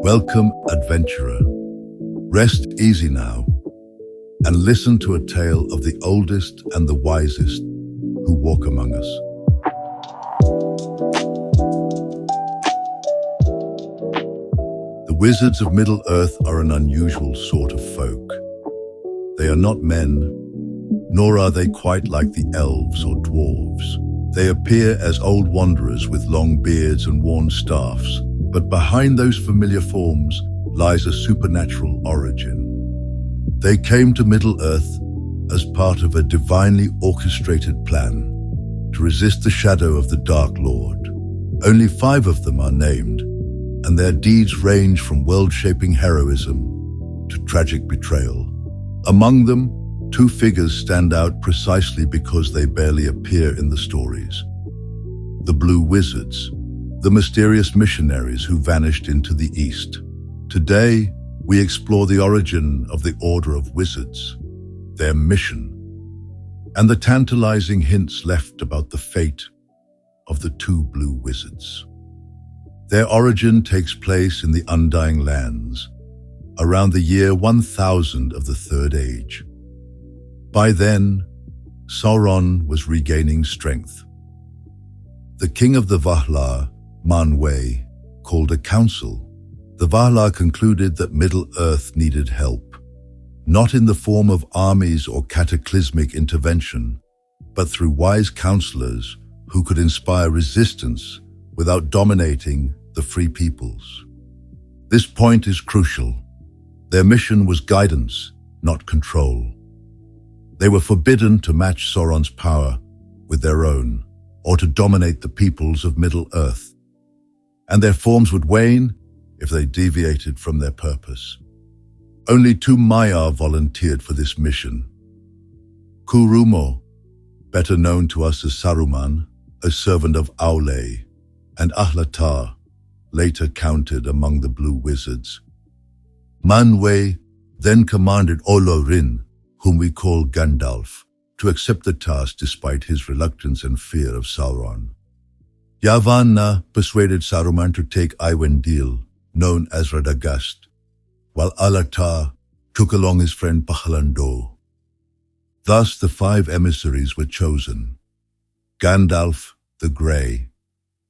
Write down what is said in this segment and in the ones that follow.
Welcome, adventurer. Rest easy now and listen to a tale of the oldest and the wisest who walk among us. The wizards of Middle-earth are an unusual sort of folk. They are not men, nor are they quite like the elves or dwarves. They appear as old wanderers with long beards and worn staffs, but behind those familiar forms lies a supernatural origin. They came to Middle-earth as part of a divinely orchestrated plan to resist the shadow of the Dark Lord. Only 5 of them are named, and their deeds range from world-shaping heroism to tragic betrayal. Among them, 2 figures stand out precisely because they barely appear in the stories. The Blue Wizards, the mysterious missionaries who vanished into the East. Today, we explore the origin of the Order of Wizards, their mission, and the tantalizing hints left about the fate of the 2 Blue Wizards. Their origin takes place in the Undying Lands, around the year 1000 of the Third Age. By then, Sauron was regaining strength. The king of the Valar, Manwë, called a council. The Valar concluded that Middle-earth needed help, not in the form of armies or cataclysmic intervention, but through wise counselors who could inspire resistance without dominating the free peoples. This point is crucial. Their mission was guidance, not control. They were forbidden to match Sauron's power with their own, or to dominate the peoples of Middle-earth, and their forms would wane if they deviated from their purpose. Only 2 Maiar volunteered for this mission. Curumo, better known to us as Saruman, a servant of Aule, and Ahlatar, later counted among the Blue Wizards. Manwë then commanded Olorin, whom we call Gandalf, to accept the task despite his reluctance and fear of Sauron. Yavanna persuaded Saruman to take Iwendil, known as Radagast, while Ahlatar took along his friend Pahlando. Thus the 5 emissaries were chosen: Gandalf the Grey,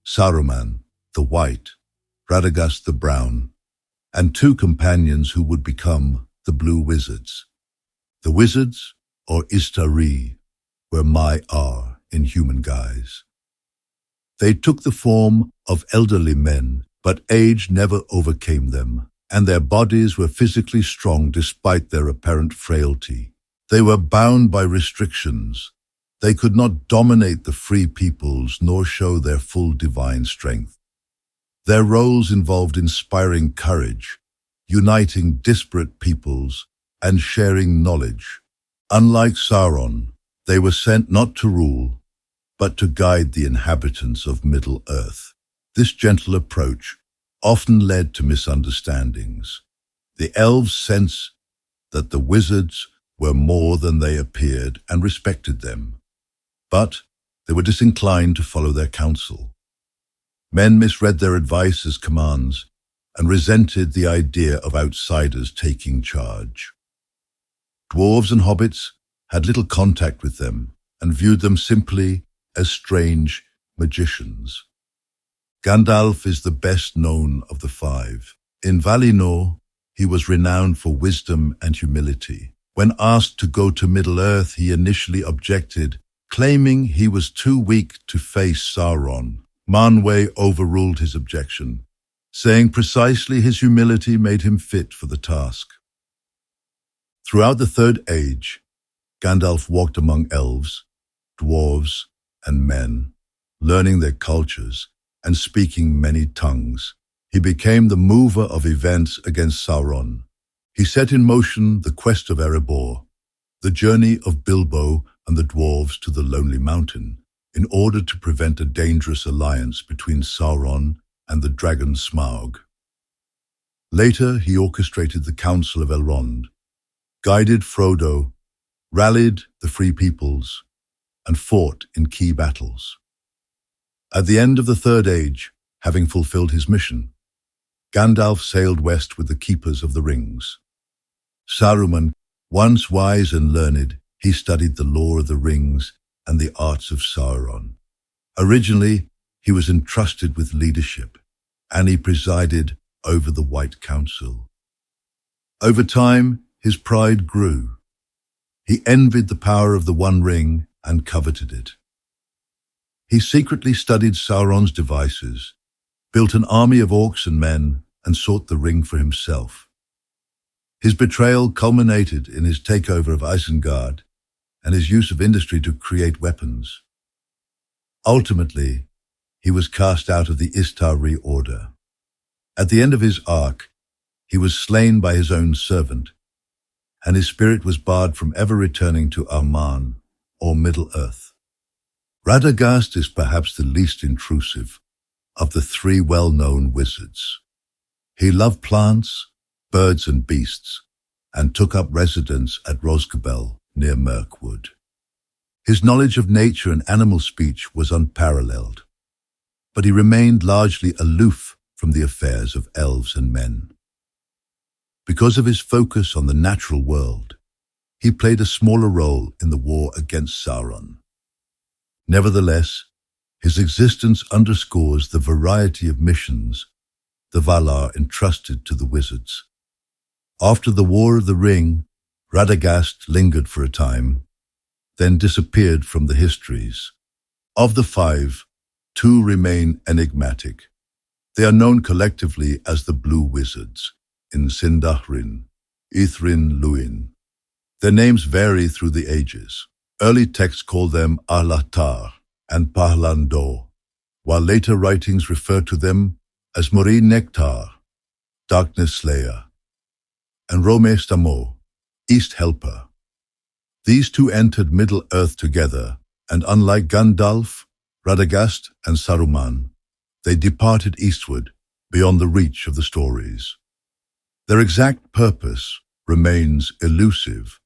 Saruman the White, Radagast the Brown, and 2 companions who would become the Blue Wizards. The wizards, or Istari, were Maiar in human guise. They took the form of elderly men, but age never overcame them, and their bodies were physically strong despite their apparent frailty. They were bound by restrictions. They could not dominate the free peoples nor show their full divine strength. Their roles involved inspiring courage, uniting disparate peoples, and sharing knowledge. Unlike Sauron, they were sent not to rule, but to guide the inhabitants of Middle-earth. This gentle approach often led to misunderstandings. The elves sensed that the wizards were more than they appeared and respected them, but they were disinclined to follow their counsel. Men misread their advice as commands and resented the idea of outsiders taking charge. Dwarves and hobbits had little contact with them and viewed them simply as strange magicians. Gandalf is the best known of the 5. In Valinor, he was renowned for wisdom and humility. When asked to go to Middle-earth, he initially objected, claiming he was too weak to face Sauron. Manwë overruled his objection, saying precisely his humility made him fit for the task. Throughout the Third Age, Gandalf walked among elves, dwarves, and men, learning their cultures and speaking many tongues. He became the mover of events against Sauron. He set in motion the quest of Erebor, the journey of Bilbo and the dwarves to the Lonely Mountain, in order to prevent a dangerous alliance between Sauron and the dragon Smaug. Later, he orchestrated the Council of Elrond, guided Frodo, rallied the Free Peoples, and fought in key battles. At the end of the Third Age, having fulfilled his mission, Gandalf sailed west with the Keepers of the Rings. Saruman, once wise and learned, he studied the lore of the rings and the arts of Sauron. Originally, he was entrusted with leadership, and he presided over the White Council. Over time, his pride grew. He envied the power of the One Ring and coveted it. He secretly studied Sauron's devices, built an army of orcs and men, and sought the ring for himself. His betrayal culminated in his takeover of Isengard and his use of industry to create weapons. Ultimately, he was cast out of the Istari order. At the end of his arc, he was slain by his own servant, and his spirit was barred from ever returning to Arman, or Middle-earth. Radagast is perhaps the least intrusive of the three well-known wizards. He loved plants, birds and beasts, and took up residence at Rosgobel near Mirkwood. His knowledge of nature and animal speech was unparalleled, but he remained largely aloof from the affairs of elves and men. Because of his focus on the natural world, he played a smaller role in the war against Sauron. Nevertheless, his existence underscores the variety of missions the Valar entrusted to the wizards. After the War of the Ring, Radagast lingered for a time, then disappeared from the histories. Of the five, two remain enigmatic. They are known collectively as the Blue Wizards, in Sindarin, Ithrin Luin. Their names vary through the ages. Early texts call them Alatar and Pahlandor, while later writings refer to them as Mori Nektar, Darkness Slayer, and Rome Stamo, East Helper. These two entered Middle-earth together, and unlike Gandalf, Radagast, and Saruman, they departed eastward beyond the reach of the stories. Their exact purpose remains elusive.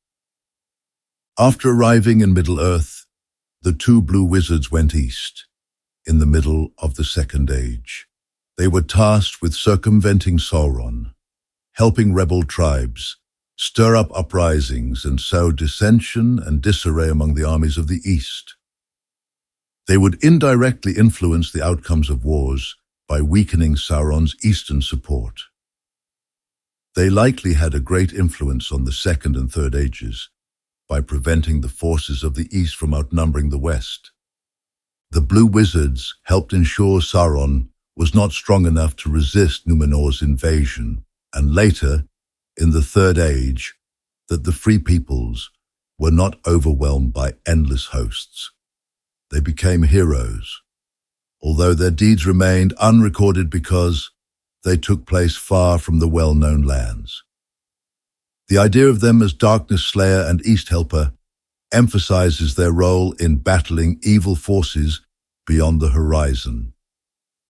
After arriving in Middle-earth, the two Blue Wizards went east, in the middle of the Second Age. They were tasked with circumventing Sauron, helping rebel tribes, stir up uprisings, and sow dissension and disarray among the armies of the East. They would indirectly influence the outcomes of wars by weakening Sauron's eastern support. They likely had a great influence on the Second and Third Ages by preventing the forces of the East from outnumbering the West. The Blue Wizards helped ensure Sauron was not strong enough to resist Numenor's invasion, and later, in the Third Age, that the Free Peoples were not overwhelmed by endless hosts. They became heroes, although their deeds remained unrecorded because they took place far from the well-known lands. The idea of them as Darkness Slayer and East Helper emphasizes their role in battling evil forces beyond the horizon.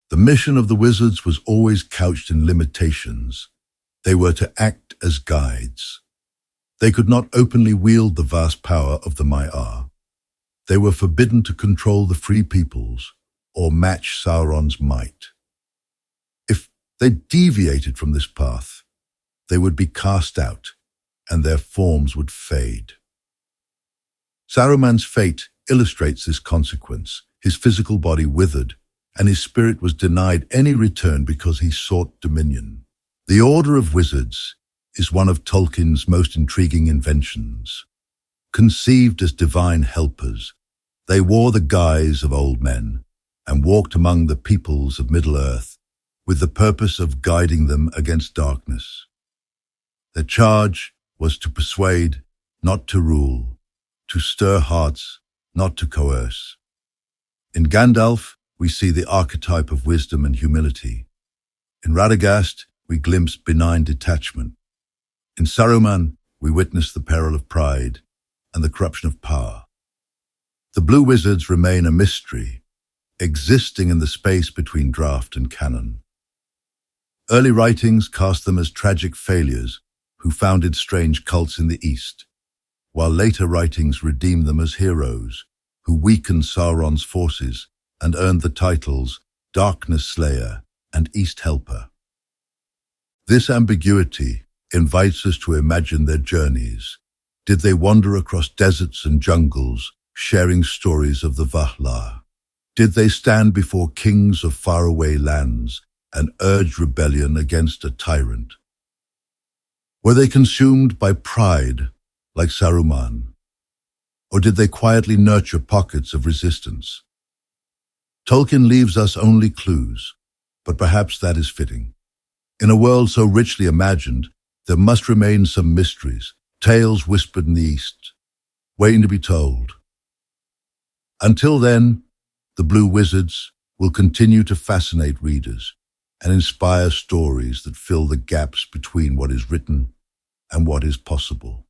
The mission of the wizards was always couched in limitations. They were to act as guides. They could not openly wield the vast power of the Maiar. They were forbidden to control the Free Peoples or match Sauron's might. If they deviated from this path, they would be cast out and their forms would fade. Saruman's fate illustrates this consequence. His physical body withered, and his spirit was denied any return because he sought dominion. The Order of Wizards is one of Tolkien's most intriguing inventions. Conceived as divine helpers, they wore the guise of old men and walked among the peoples of Middle-earth with the purpose of guiding them against darkness. Their charge was to persuade, not to rule, to stir hearts, not to coerce. In Gandalf, we see the archetype of wisdom and humility. In Radagast, we glimpse benign detachment. In Saruman, we witness the peril of pride and the corruption of power. The Blue Wizards remain a mystery, existing in the space between draft and canon. Early writings cast them as tragic failures who founded strange cults in the East, while later writings redeem them as heroes who weakened Sauron's forces and earned the titles Darkness Slayer and East Helper. This ambiguity invites us to imagine their journeys. Did they wander across deserts and jungles, sharing stories of the Valhalla? Did they stand before kings of faraway lands and urge rebellion against a tyrant? Were they consumed by pride, like Saruman? Or did they quietly nurture pockets of resistance? Tolkien leaves us only clues, but perhaps that is fitting. In a world so richly imagined, there must remain some mysteries, tales whispered in the East, waiting to be told. Until then, the Blue Wizards will continue to fascinate readers and inspire stories that fill the gaps between what is written and what is possible.